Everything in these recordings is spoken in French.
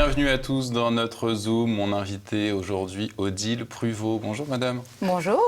Bienvenue à tous dans notre Zoom. Mon invité aujourd'hui, Odile Pruvot. Bonjour madame. Bonjour.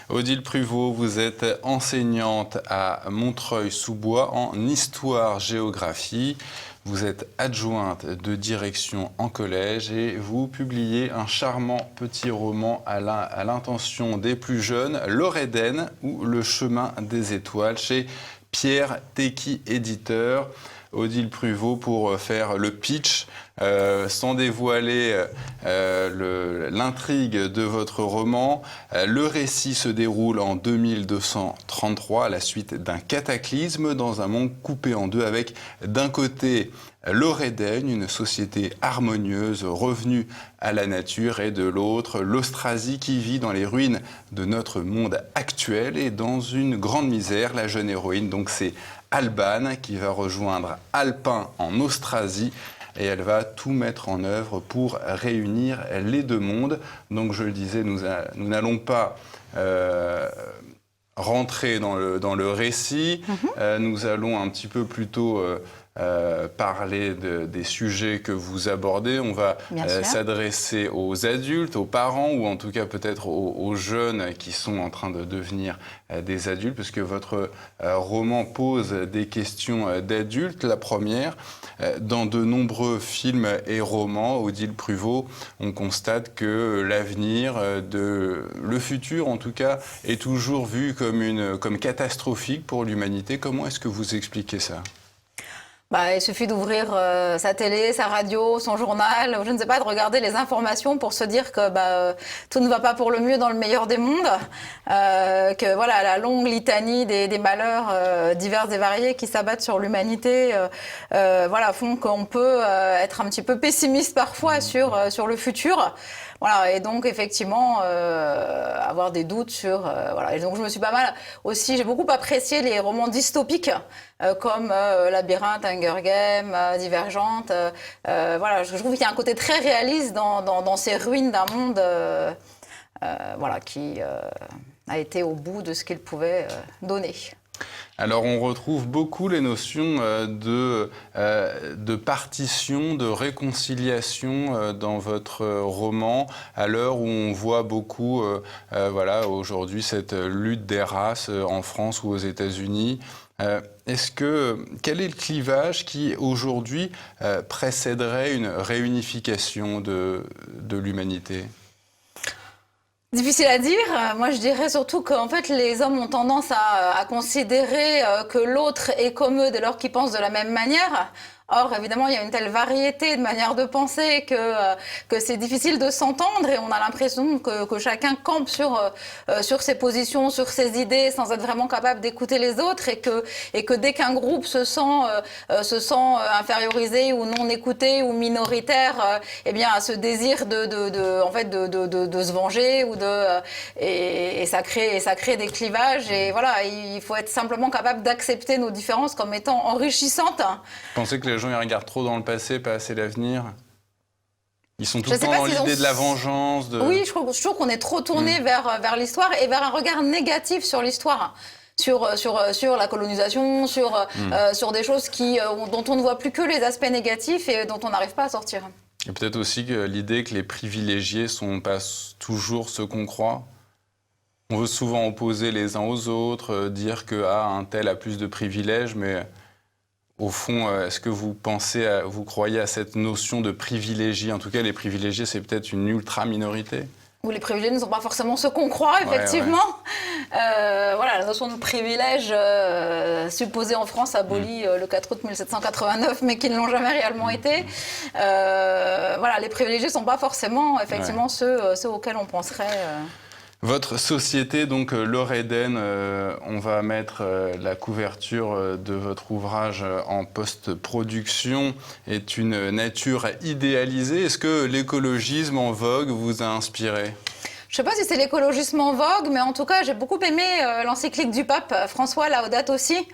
Odile Pruvot, vous êtes enseignante à Montreuil-sous-Bois en histoire-géographie. Vous êtes adjointe de direction en collège et vous publiez un charmant petit roman à l'intention des plus jeunes, L'Oréden ou Le chemin des étoiles, chez Pierre Tecky éditeur. Odile Pruvot, pour faire le pitch, sans dévoiler l'intrigue de votre roman, le récit se déroule en 2233 à la suite d'un cataclysme dans un monde coupé en deux avec d'un côté l'Oréden, une société harmonieuse revenue à la nature, et de l'autre l'Austrasie qui vit dans les ruines de notre monde actuel et dans une grande misère. La jeune héroïne, donc, c'est Alban qui va rejoindre Alpin en Austrasie et elle va tout mettre en œuvre pour réunir les deux mondes. Donc je le disais, nous n'allons pas rentrer dans le récit, nous allons un petit peu plutôt parler des sujets que vous abordez. On va s'adresser aux adultes, aux parents, ou en tout cas peut-être aux jeunes qui sont en train de devenir des adultes, parce que votre roman pose des questions d'adultes. La première, dans de nombreux films et romans, Odile Pruvot, on constate que l'avenir, le futur en tout cas, est toujours vu comme catastrophique pour l'humanité. Comment est-ce que vous expliquez ça ? Il suffit d'ouvrir sa télé, sa radio, son journal, je ne sais pas, de regarder les informations pour se dire que tout ne va pas pour le mieux dans le meilleur des mondes, que voilà, la longue litanie des malheurs divers et variés qui s'abattent sur l'humanité font qu'on peut être un petit peu pessimiste parfois sur le futur. Voilà, et donc effectivement avoir des doutes sur voilà. Et donc je me suis pas mal aussi, j'ai beaucoup apprécié les romans dystopiques comme Labyrinthe, Hunger Games, Divergente. Voilà, je trouve qu'il y a un côté très réaliste dans ces ruines d'un monde qui a été au bout de ce qu'il pouvait donner. Alors on retrouve beaucoup les notions de partition, de réconciliation dans votre roman, à l'heure où on voit beaucoup aujourd'hui cette lutte des races en France ou aux États-Unis. Quel est le clivage qui aujourd'hui précéderait une réunification de l'humanité ? Difficile à dire. Moi, je dirais surtout qu'en fait, les hommes ont tendance à considérer que l'autre est comme eux dès lors qu'ils pensent de la même manière. Or, évidemment, il y a une telle variété de manières de penser que c'est difficile de s'entendre, et on a l'impression que chacun campe sur ses positions, sur ses idées, sans être vraiment capable d'écouter les autres, et que dès qu'un groupe se sent infériorisé ou non écouté ou minoritaire, à ce désir de se venger et ça crée des clivages. Et voilà, il faut être simplement capable d'accepter nos différences comme étant enrichissantes. Vous pensez que les gens ils regardent trop dans le passé, pas assez l'avenir ? Ils sont tout le temps dans l'idée de la vengeance. Oui, je trouve qu'on est trop tourné vers l'histoire et vers un regard négatif sur l'histoire. Sur la colonisation, sur des choses dont on ne voit plus que les aspects négatifs et dont on n'arrive pas à sortir. Et peut-être aussi que l'idée que les privilégiés ne sont pas toujours ce qu'on croit. On veut souvent opposer les uns aux autres, dire qu'un tel a plus de privilèges, mais au fond, est-ce que vous croyez à cette notion de privilégié ? En tout cas, les privilégiés, c'est peut-être une ultra-minorité. Où les privilégiés ne sont pas forcément ce qu'on croit, effectivement. La notion de privilège supposée en France abolie le 4 août 1789, mais qui ne l'ont jamais réellement été. Les privilégiés ne sont pas forcément, effectivement, ceux auxquels on penserait... Votre société, donc L'Oréden, on va mettre la couverture de votre ouvrage en post-production, est une nature idéalisée. Est-ce que l'écologisme en vogue vous a inspiré ? Je ne sais pas si c'est l'écologisme en vogue, mais en tout cas, j'ai beaucoup aimé l'encyclique du pape François Laudato Si,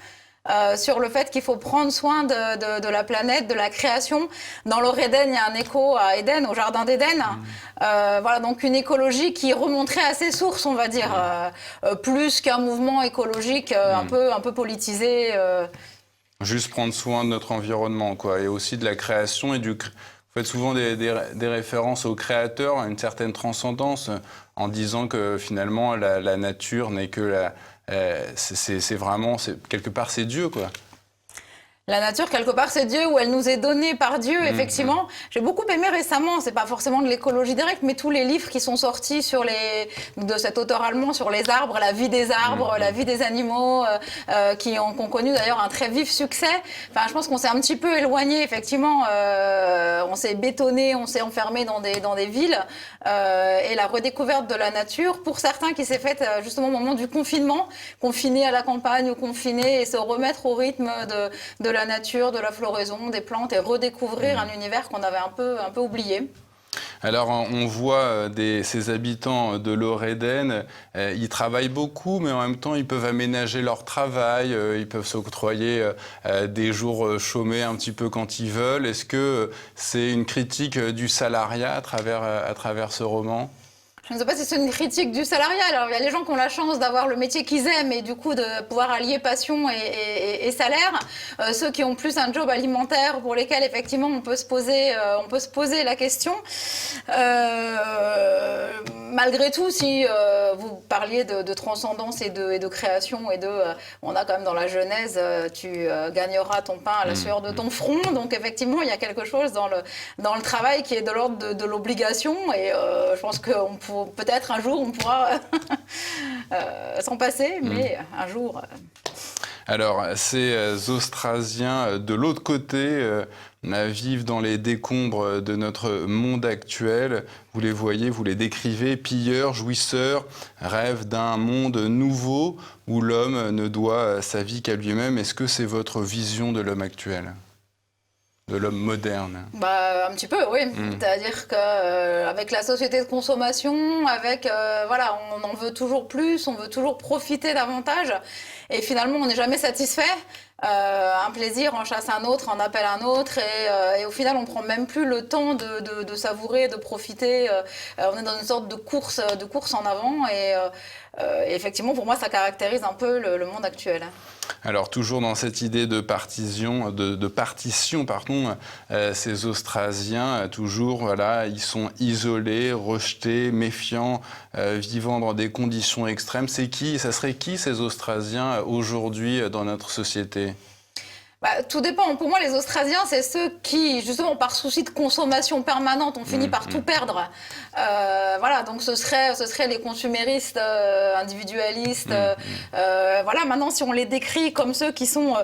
sur le fait qu'il faut prendre soin de la planète, de la création. Dans l'Oréden, il y a un écho à Éden, au jardin d'Éden. Donc une écologie qui remonterait à ses sources, on va dire, plus qu'un mouvement écologique un peu politisé. Juste prendre soin de notre environnement, quoi, et aussi de la création et du Vous faites souvent des références au créateur, à une certaine transcendance, en disant que finalement la nature n'est que c'est vraiment, quelque part, c'est Dieu, quoi. La nature, quelque part, c'est Dieu, ou elle nous est donnée par Dieu, effectivement. J'ai beaucoup aimé récemment, c'est pas forcément de l'écologie directe, mais tous les livres qui sont sortis de cet auteur allemand sur les arbres, la vie des arbres, la vie des animaux, qui ont connu d'ailleurs un très vif succès. Enfin, je pense qu'on s'est un petit peu éloigné, effectivement. On s'est bétonné, on s'est enfermé dans des villes. Et la redécouverte de la nature, pour certains, qui s'est faite justement au moment du confinement, confinés à la campagne ou confinés, et se remettre au rythme de la nature, de la floraison, des plantes, et redécouvrir un univers qu'on avait un peu oublié. Alors, on voit ces habitants de l'Aureden, ils travaillent beaucoup, mais en même temps, ils peuvent aménager leur travail, ils peuvent s'octroyer des jours chômés un petit peu quand ils veulent. Est-ce que c'est une critique du salariat à travers ce roman ? Je ne sais pas si c'est une critique du salariat. Alors, il y a les gens qui ont la chance d'avoir le métier qu'ils aiment et du coup de pouvoir allier passion et salaire. Ceux qui ont plus un job alimentaire pour lesquels effectivement on peut se poser la question. Malgré tout, si vous parliez de transcendance et de création on a quand même dans la Genèse, tu gagneras ton pain à la sueur de ton front. Donc effectivement, il y a quelque chose dans le travail qui est de l'ordre de l'obligation et je pense que peut-être un jour on pourra s'en passer, mais un jour... Alors, ces Austrasiens, de l'autre côté, vivent dans les décombres de notre monde actuel. Vous les voyez, vous les décrivez, pilleurs, jouisseurs, rêvent d'un monde nouveau où l'homme ne doit sa vie qu'à lui-même. Est-ce que c'est votre vision de l'homme actuel ? De l'homme moderne? Un petit peu, oui. C'est-à-dire qu'avec la société de consommation, on en veut toujours plus, on veut toujours profiter davantage. Et finalement, on n'est jamais satisfait. Un plaisir en chasse un autre, en appelle un autre. Et au final, on ne prend même plus le temps de savourer, de profiter. On est dans une sorte de course en avant. Et effectivement, pour moi, ça caractérise un peu le monde actuel. Alors, toujours dans cette idée de partition, ces Austrasiens, toujours, voilà, ils sont isolés, rejetés, méfiants, vivant dans des conditions extrêmes. Ça serait qui ces Austrasiens aujourd'hui dans notre société ? Tout dépend. Pour moi, les Austrasiens, c'est ceux qui, justement, par souci de consommation permanente, ont fini par tout perdre. Donc ce serait les consuméristes individualistes. Maintenant, si on les décrit comme ceux qui sont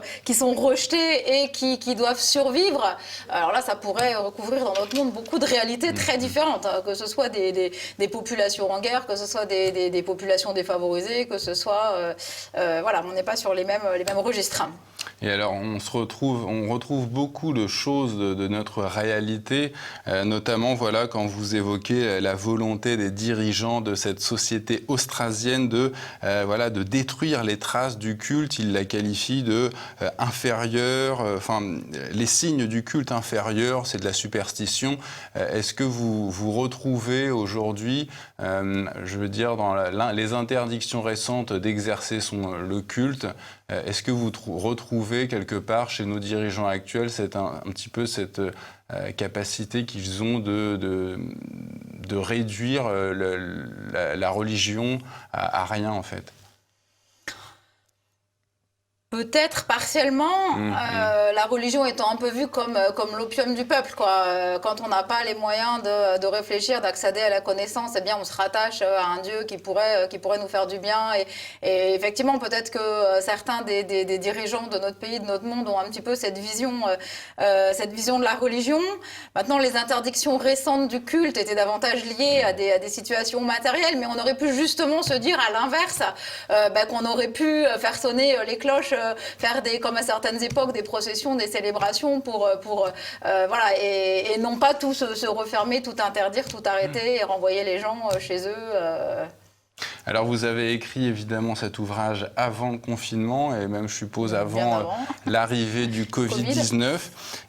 rejetés et qui doivent survivre, alors là, ça pourrait recouvrir dans notre monde beaucoup de réalités très différentes, que ce soit des populations en guerre, que ce soit des populations défavorisées, que ce soit... on n'est pas sur les mêmes registres. Et alors, on retrouve beaucoup de choses de notre réalité, notamment quand vous évoquez la volonté des dirigeants de cette société austrasienne de détruire les traces du culte. Ils la qualifient de inférieure, les signes du culte inférieur, c'est de la superstition. Est-ce que vous retrouvez aujourd'hui, dans les interdictions récentes d'exercer le culte, est-ce que vous retrouvez quelque part chez nos dirigeants actuels un petit peu cette capacité qu'ils ont de réduire la religion à rien, en fait ? Peut-être partiellement, la religion étant un peu vue comme l'opium du peuple, quoi. Quand on n'a pas les moyens de réfléchir, d'accéder à la connaissance, eh bien on se rattache à un Dieu qui pourrait nous faire du bien. Et effectivement, peut-être que certains des dirigeants de notre pays, de notre monde, ont un petit peu cette vision de la religion. Maintenant, les interdictions récentes du culte étaient davantage liées à des situations matérielles, mais on aurait pu justement se dire à l'inverse, qu'on aurait pu faire sonner les cloches, comme à certaines époques, des processions, des célébrations et non pas tout se refermer, tout interdire, tout arrêter et renvoyer les gens chez eux. Alors, vous avez écrit évidemment cet ouvrage avant le confinement et même, je suppose, avant l'arrivée du Covid-19.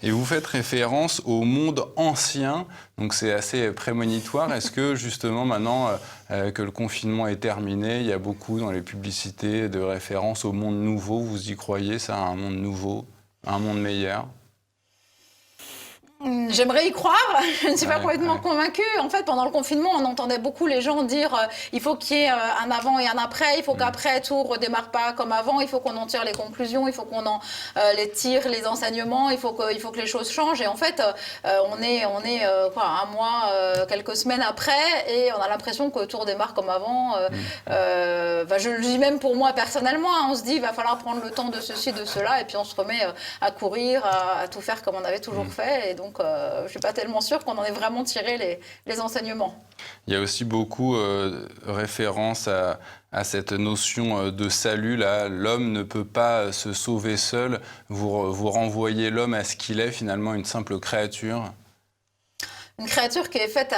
Et vous faites référence au monde ancien, donc c'est assez prémonitoire. Est-ce que justement, maintenant que le confinement est terminé, il y a beaucoup dans les publicités de références au monde nouveau? Vous y croyez, ça, un monde nouveau, un monde meilleur ? J'aimerais y croire, je ne suis pas complètement convaincue. En fait, pendant le confinement, on entendait beaucoup les gens dire il faut qu'il y ait un avant et un après, il faut qu'après tout redémarre pas comme avant, il faut qu'on en tire les conclusions, il faut qu'on en les tire les enseignements, il faut que les choses changent. Et en fait, on est un mois, quelques semaines après, et on a l'impression que tout redémarre comme avant. Je le dis même pour moi personnellement, hein, on se dit il va falloir prendre le temps de ceci, de cela, et puis on se remet à courir, à tout faire comme on avait toujours fait. Et donc, je ne suis pas tellement sûre qu'on en ait vraiment tiré les enseignements. Il y a aussi beaucoup référence à cette notion de salut. Là, l'homme ne peut pas se sauver seul. Vous renvoyez l'homme à ce qu'il est, finalement, une simple créature. Une créature qui est faite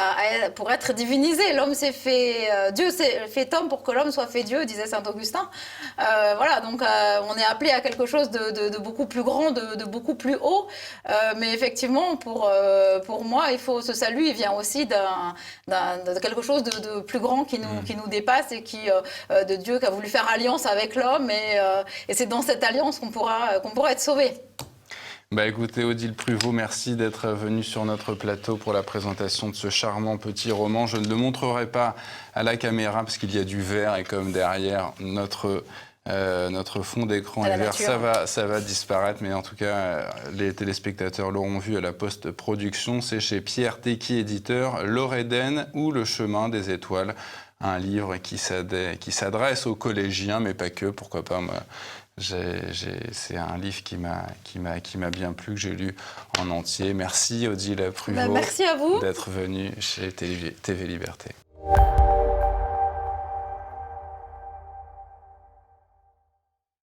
pour être divinisée. L'homme s'est fait... Dieu s'est fait homme pour que l'homme soit fait Dieu, disait saint Augustin. Voilà, donc on est appelé à quelque chose de beaucoup plus grand, de beaucoup plus haut. Mais effectivement, pour moi, ce salut, il vient aussi de quelque chose de plus grand qui nous dépasse et de Dieu qui a voulu faire alliance avec l'homme. Et c'est dans cette alliance qu'on pourra être sauvé. Écoutez, Odile Pruvot, merci d'être venue sur notre plateau pour la présentation de ce charmant petit roman. Je ne le montrerai pas à la caméra parce qu'il y a du vert et comme derrière notre fond d'écran est vert, ça va disparaître. Mais en tout cas, les téléspectateurs l'auront vu à la post-production. C'est chez Pierre Tecky, éditeur, L'Oréden ou Le Chemin des Étoiles. Un livre qui s'adresse aux collégiens, mais pas que, pourquoi pas. Moi, c'est un livre qui m'a bien plu, que j'ai lu en entier. Merci Odile Pruvot merci à vous d'être venue chez TV Liberté.